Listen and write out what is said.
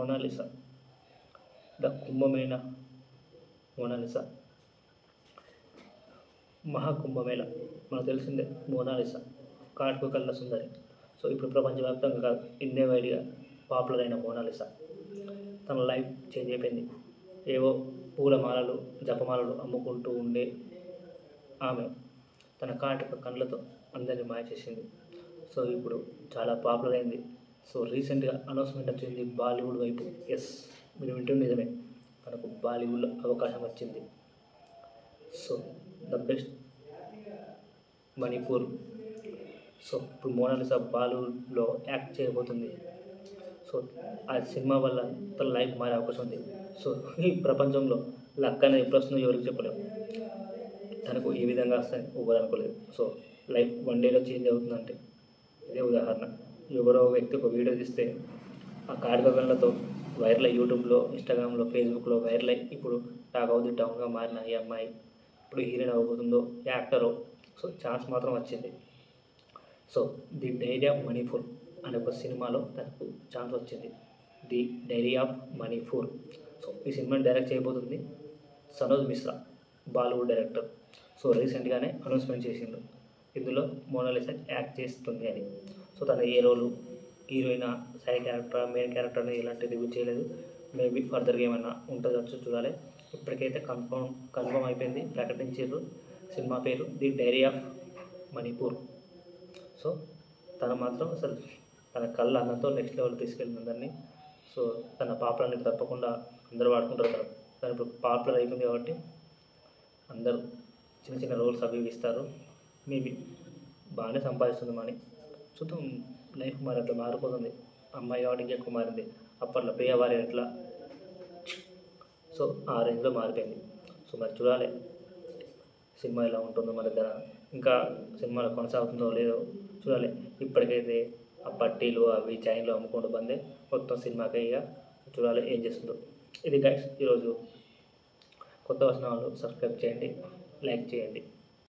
Mona Lisa, the Kumbh Mela Monalisa, Maha Kumbh Mela మనకు తెలిసిందే. Mona Lisa కాటుక కళ్ళ సుందరి. సో ఇప్పుడు ప్రపంచవ్యాప్తంగా కాదు, ఇండియా వైడ్గా పాపులర్ అయిన మోనాలిసా తన లైఫ్ చేంజ్ అయిపోయింది. ఏవో పూలమాలలు జపమాలలు అమ్ముకుంటూ ఉండే ఆమె తన కాటుక కళ్ళతో అందరినీ మాయ చేసింది. సో ఇప్పుడు చాలా పాపులర్ అయింది. సో రీసెంట్గా అనౌన్స్మెంట్ వచ్చింది బాలీవుడ్ వైపు. ఎస్, మీరు వింటుంది నిజమే, తనకు బాలీవుడ్లో అవకాశం వచ్చింది. So the best Manipur. So ఇప్పుడు మోనాలిసా బాలీవుడ్లో యాక్ట్ చేయబోతుంది. సో ఆ సినిమా వల్ల తన లైఫ్ మారే అవకాశం ఉంది. సో ఈ ప్రపంచంలో లక్ అనేది ఎప్పుడు వస్తుందో ఎవరికి చెప్పలేము. తనకు ఏ విధంగా వస్తాయని ఎవరు అనుకోలేదు. సో లైఫ్ వన్ డేలో చేంజ్ అవుతుందంటే ఇదే ఉదాహరణ. ఎవరో వ్యక్తి ఒక వీడియో తీస్తే ఆ కాటుక కళ్ళతో వైరల్ అయ్యి యూట్యూబ్లో, ఇన్స్టాగ్రామ్లో, ఫేస్బుక్లో వైరల్ అయ్యి ఇప్పుడు టాక్ ఆఫ్ ది టౌన్గా మారిన ఈ అమ్మాయి ఇప్పుడు హీరోయిన్ అవ్వబోతుందో, యాక్టరో. సో ఛాన్స్ మాత్రం వచ్చింది. So the diary of Manipur అనే ఒక సినిమాలో తనకు ఛాన్స్ వచ్చింది. The diary of Manipur. So ఈ సినిమాని డైరెక్ట్ చేయబోతుంది సనోజ్ మిశ్రా, బాలీవుడ్ డైరెక్టర్. సో రీసెంట్గానే అనౌన్స్మెంట్ చేసిండు ఇందులో మోనాలిసా యాక్ట్ చేస్తుంది అని. సో తన ఏ role, heroine, side character, main character అనేది ఎలాంటి రివ్యూ చేయలేదు. మేబీ ఫర్దర్గా ఏమైనా ఉంటుందో చూడాలి. ఇప్పటికైతే కన్ఫర్మ్ అయిపోయింది, ప్రకటించారు. సినిమా పేరు the diary of Manipur. So తను మాత్రం అసలు తన కళ్ళ అందంతో నెక్స్ట్ లెవెల్ తీసుకెళ్ళింది అందరినీ. సో తన పాపులర్ని తప్పకుండా అందరూ వాడుకుంటారు. తను ఇప్పుడు పాపులర్ అయిపోయింది కాబట్టి అందరూ చిన్న చిన్న రోల్స్ అవి ఇస్తారు. మేబీ బాగానే సంపాదిస్తుంది మనీ. చూద్దాం, లైఫ్ మరి అట్లా మారిపోతుంది. అమ్మాయి కాబట్టి ఇంకెక్కువ మారింది. అప్పట్లో పేయవారి ఎట్లా, సో ఆ రేంజ్లో మారిపోయింది. సో మరి చూడాలి సినిమా ఎలా ఉంటుందో, మరి ఇంకా సినిమాలో కొనసాగుతుందో లేదో చూడాలి. ఇప్పటికైతే ఆ పట్టీలు అవి చైన్లు అమ్ముకుంటూ బందే, మొత్తం సినిమాకే. ఇక చూడాలి ఏం చేస్తుందో. ఇది గైస్ ఈరోజు. కొత్త వచ్చిన వాళ్ళు సబ్స్క్రైబ్ చేయండి, లైక్ చేయండి.